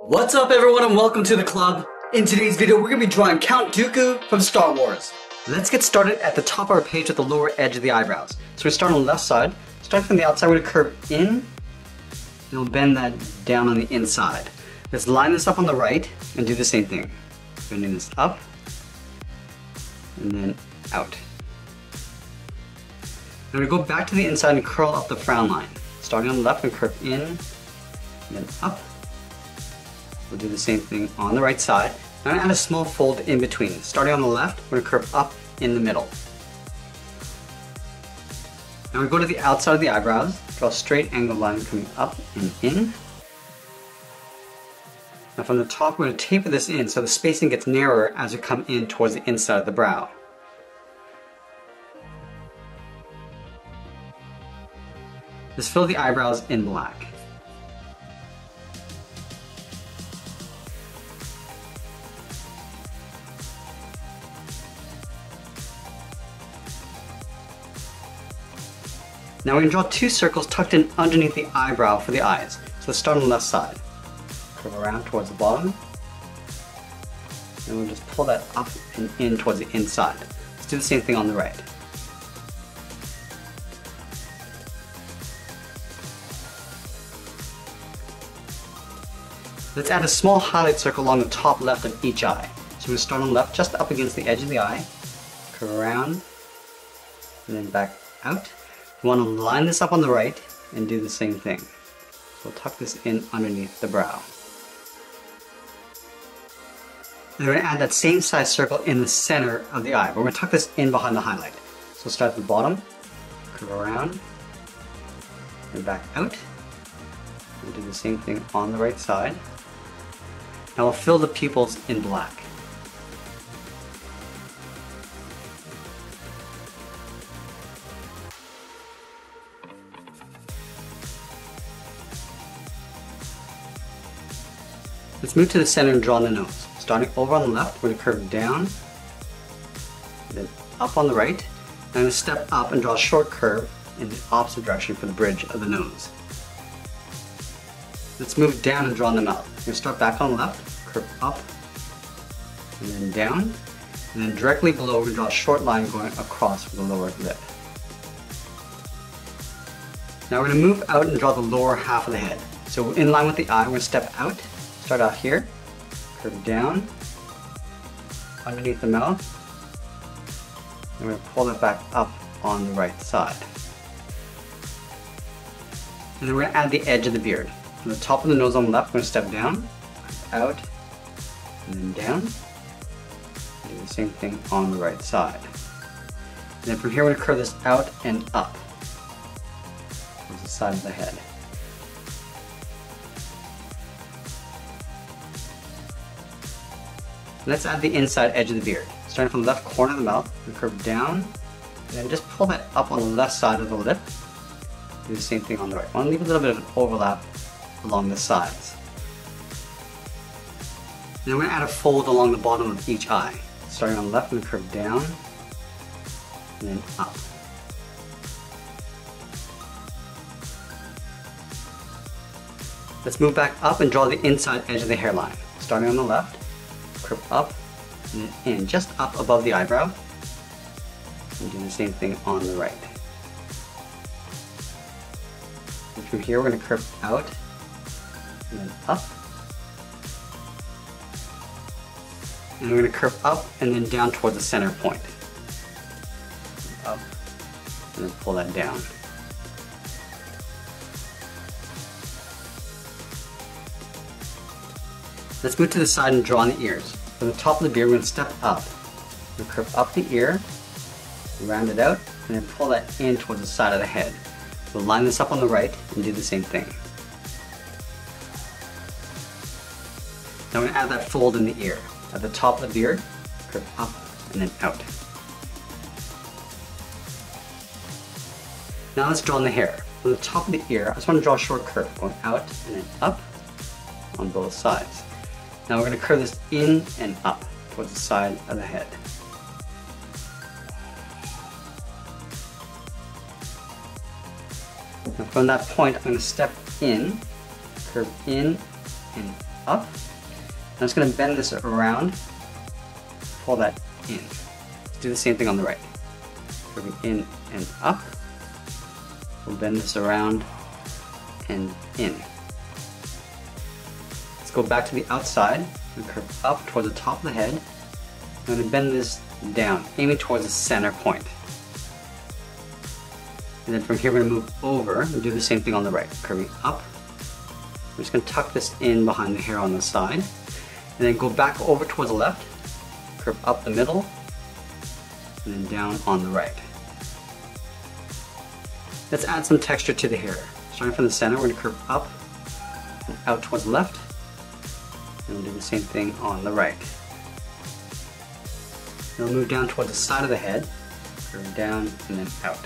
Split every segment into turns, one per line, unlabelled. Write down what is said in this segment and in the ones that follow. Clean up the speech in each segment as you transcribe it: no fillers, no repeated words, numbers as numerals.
What's up everyone and welcome to the club. In today's video we're going to be drawing Count Dooku from Star Wars. Let's get started at the top of our page at the lower edge of the eyebrows. So we start on the left side. Starting from the outside, we're going to curve in and we'll bend that down on the inside. Let's line this up on the right and do the same thing. Bending this up and then out. Now we go back to the inside and curl up the frown line. Starting on the left and curve in and then up. We'll do the same thing on the right side. Now I'm going to add a small fold in between. Starting on the left, we're going to curve up in the middle. Now we go to the outside of the eyebrows, draw a straight angled line coming up and in. Now from the top, we're going to taper this in so the spacing gets narrower as we come in towards the inside of the brow. Just fill the eyebrows in black. Now we're going to draw two circles tucked in underneath the eyebrow for the eyes. So let's start on the left side. Curve around towards the bottom. And we'll just pull that up and in towards the inside. Let's do the same thing on the right. Let's add a small highlight circle along the top left of each eye. So we're going to start on the left, just up against the edge of the eye. Curve around. And then back out. We want to line this up on the right and do the same thing. So we'll tuck this in underneath the brow. And we're going to add that same size circle in the center of the eye. But we're going to tuck this in behind the highlight. So we'll start at the bottom, curve around, and back out. We'll do the same thing on the right side. Now we'll fill the pupils in black. Let's move to the center and draw the nose. Starting over on the left, we're going to curve down, then up on the right. I'm going to step up and draw a short curve in the opposite direction for the bridge of the nose. Let's move down and draw the mouth. We're going to start back on the left, curve up, and then down. And then directly below, we're going to draw a short line going across for the lower lip. Now we're going to move out and draw the lower half of the head. So in line with the eye, we're going to step out. Start out here, curve down, underneath the mouth, and we're going to pull it back up on the right side. And then we're going to add the edge of the beard. From the top of the nose on the left, we're going to step down, out, and then down. And do the same thing on the right side. And then from here, we're going to curve this out and up towards the side of the head. Let's add the inside edge of the beard. Starting from the left corner of the mouth, we curve down, and then just pull that up on the left side of the lip. Do the same thing on the right. I want to leave a little bit of an overlap along the sides. And then we're going to add a fold along the bottom of each eye. Starting on the left, we curve down, and then up. Let's move back up and draw the inside edge of the hairline. Starting on the left, curve up and then in, just up above the eyebrow, and do the same thing on the right. And from here we're going to curve out and then up, and we're going to curve up and then down towards the center point. Up and then pull that down. Let's move to the side and draw on the ears. From the top of the beard, we're going to step up. We're going to curve up the ear, round it out, and then pull that in towards the side of the head. We'll line this up on the right and do the same thing. Now we're going to add that fold in the ear. At the top of the beard, curve up and then out. Now let's draw on the hair. From the top of the ear, I just want to draw a short curve, going out and then up on both sides. Now we're going to curve this in and up towards the side of the head. Now from that point, I'm going to step in, curve in and up. I'm just going to bend this around, pull that in. Let's do the same thing on the right. Curving in and up. We'll bend this around and in. Let's go back to the outside and curve up towards the top of the head. I'm going to bend this down, aiming towards the center point. And then from here we're going to move over and do the same thing on the right, curving up. We're just going to tuck this in behind the hair on the side. And then go back over towards the left, curve up the middle, and then down on the right. Let's add some texture to the hair. Starting from the center, we're going to curve up and out towards the left. And we'll do the same thing on the right. Then we'll move down towards the side of the head, curve down and then out.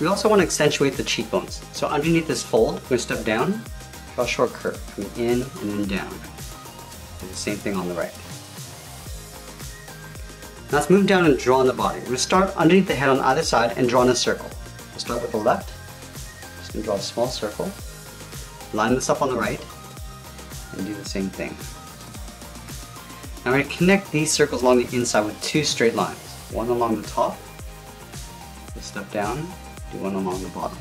We also want to accentuate the cheekbones. So underneath this fold, we're going to step down, draw a short curve, coming in and then down. Do the same thing on the right. Now let's move down and draw on the body. We're going to start underneath the head on either side and draw in a circle. We'll start with the left. Just going to draw a small circle. Line this up on the right and do the same thing. Now we're going to connect these circles along the inside with two straight lines. One along the top. We'll step down, do one along the bottom.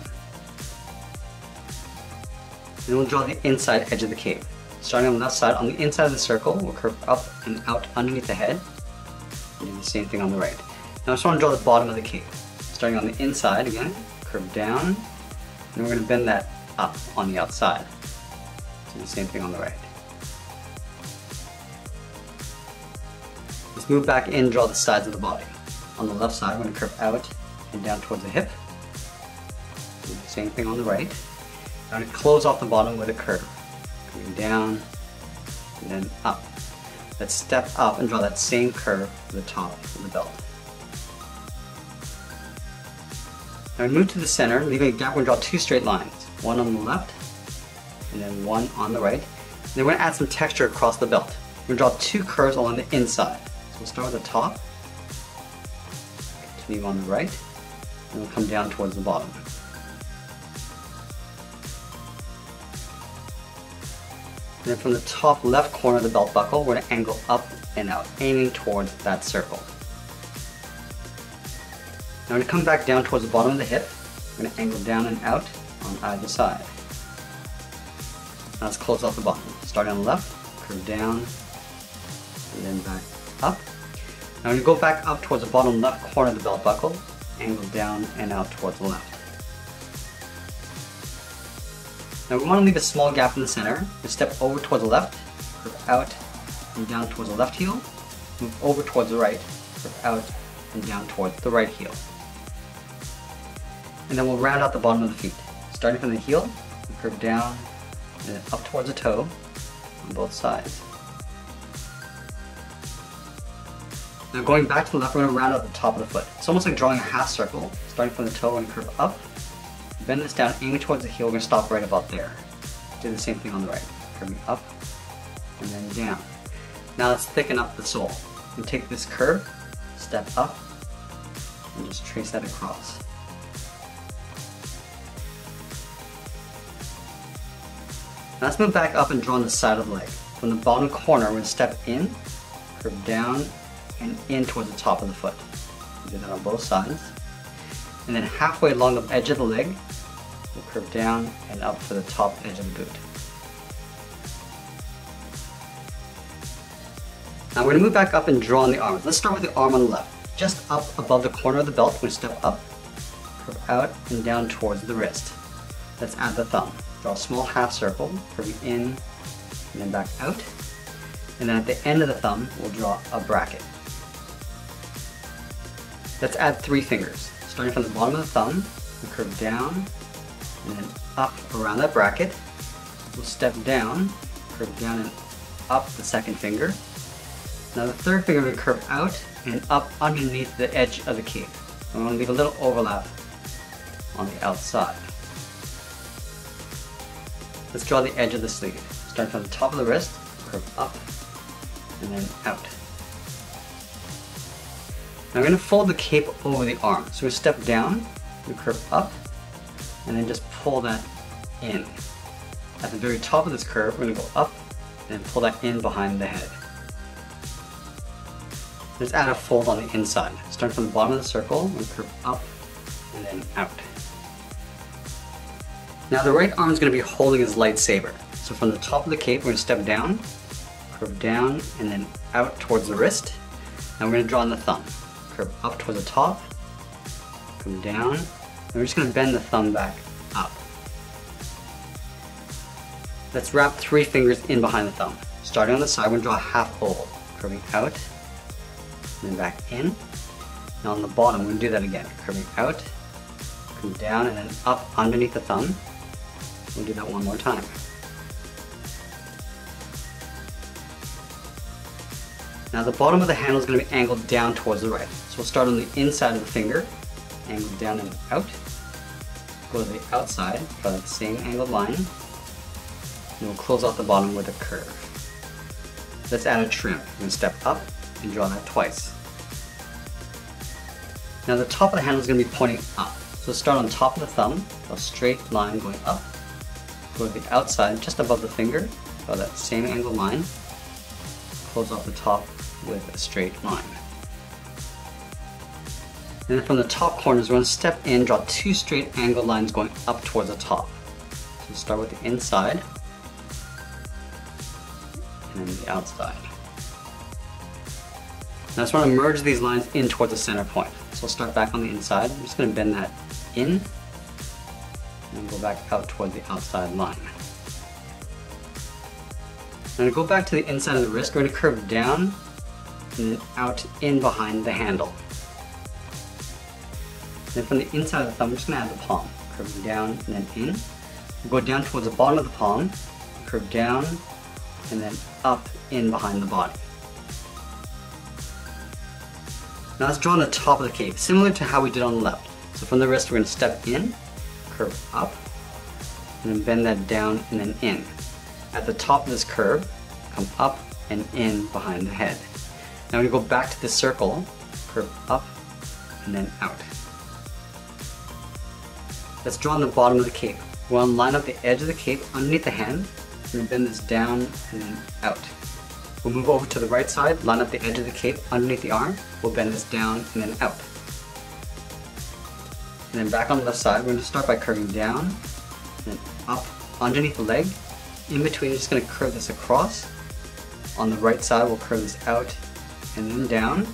Then we'll draw the inside edge of the cape. Starting on the left side, on the inside of the circle, we'll curve up and out underneath the head. And do the same thing on the right. Now I just want to draw the bottom of the cape. Starting on the inside again, curve down, and then we're going to bend that up on the outside. Do the same thing on the right. Let's move back in, draw the sides of the body. On the left side, we're going to curve out and down towards the hip. Do the same thing on the right. I'm going to close off the bottom with a curve. Coming down and then up. Let's step up and draw that same curve to the top of the belt. Now we move to the center, leaving a gap. We're going to draw two straight lines. One on the left and then one on the right. And then we're going to add some texture across the belt. We're going to draw two curves along the inside. So we'll start with the top, continue on the right, and we'll come down towards the bottom. And then from the top left corner of the belt buckle, we're going to angle up and out, aiming towards that circle. Now we're going to come back down towards the bottom of the hip. We're going to angle down and out on either side. Now let's close off the bottom. Starting on the left, curve down, and then back up. Now we're going to go back up towards the bottom left corner of the belt buckle, angle down and out towards the left. Now we want to leave a small gap in the center. We step over towards the left, curve out and down towards the left heel, move over towards the right, curve out and down towards the right heel. And then we'll round out the bottom of the feet. Starting from the heel, we curve down and then up towards the toe on both sides. Now going back to the left, we're going to round out the top of the foot. It's almost like drawing a half circle. Starting from the toe and curve up. Bend this down, aiming towards the heel, we're going to stop right about there. Do the same thing on the right. Curving up and then down. Now let's thicken up the sole. And take this curve, step up, and just trace that across. Now let's move back up and draw on the side of the leg. From the bottom corner, we're going to step in, curve down, and in towards the top of the foot. Do that on both sides. And then halfway along the edge of the leg, we'll curve down and up to the top edge of the boot. Now we're going to move back up and draw on the arms. Let's start with the arm on the left. Just up above the corner of the belt, we're going to step up, curve out and down towards the wrist. Let's add the thumb. Draw a small half circle, curving in and then back out. And then at the end of the thumb, we'll draw a bracket. Let's add 3 fingers. Starting from the bottom of the thumb, we'll curve down and then up around that bracket. We'll step down, curve down and up the second finger. Now the third finger will curve out and up underneath the edge of the cape. And we want to leave a little overlap on the outside. Let's draw the edge of the sleeve. Starting from the top of the wrist, curve up and then out. Now we're going to fold the cape over the arm. So we step down, we curve up, and then just pull that in. At the very top of this curve, we're going to go up and pull that in behind the head. Let's add a fold on the inside. Starting from the bottom of the circle, we're going to curve up and then out. Now the right arm is going to be holding his lightsaber. So from the top of the cape, we're going to step down, curve down, and then out towards the wrist. Now we're going to draw on the thumb. Curve up towards the top, come down, and we're just going to bend the thumb back up. Let's wrap 3 fingers in behind the thumb. Starting on the side, we're going to draw a half oval, curving out, and then back in. Now on the bottom, we're going to do that again, curving out, come down, and then up underneath the thumb. We'll do that one more time. Now the bottom of the handle is going to be angled down towards the right. So we'll start on the inside of the finger, angle down and out, go to the outside, draw that same angled line, and we'll close off the bottom with a curve. Let's add a trim. We're going to step up and draw that twice. Now the top of the handle is going to be pointing up. So start on top of the thumb, draw a straight line going up, go to the outside just above the finger, draw that same angled line, close off the top with a straight line. And then from the top corners, we're going to step in, draw 2 straight angled lines going up towards the top. So start with the inside, and then the outside. Now I just want to merge these lines in towards the center point. So we'll start back on the inside. I'm just going to bend that in, and go back out toward the outside line. I'm going to go back to the inside of the wrist. We're going to curve down and then out in behind the handle. Then from the inside of the thumb, we're just going to add the palm. Curving down and then in. We'll go down towards the bottom of the palm, curve down, and then up in behind the body. Now let's draw on the top of the cape, similar to how we did on the left. So from the wrist, we're going to step in, curve up, and then bend that down and then in. At the top of this curve, come up and in behind the head. Now we're going to go back to the circle, curve up, and then out. Let's draw on the bottom of the cape. We want to line up the edge of the cape underneath the hand. We're going to bend this down and then out. We'll move over to the right side, line up the edge of the cape underneath the arm. We'll bend this down and then out. And then back on the left side, we're going to start by curving down, and then up underneath the leg. In between, we're just going to curve this across. On the right side, we'll curve this out and then down.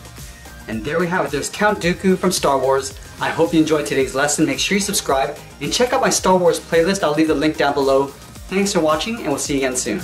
And there we have it. There's Count Dooku from Star Wars. I hope you enjoyed today's lesson. Make sure you subscribe and check out my Star Wars playlist. I'll leave the link down below. Thanks for watching, and we'll see you again soon.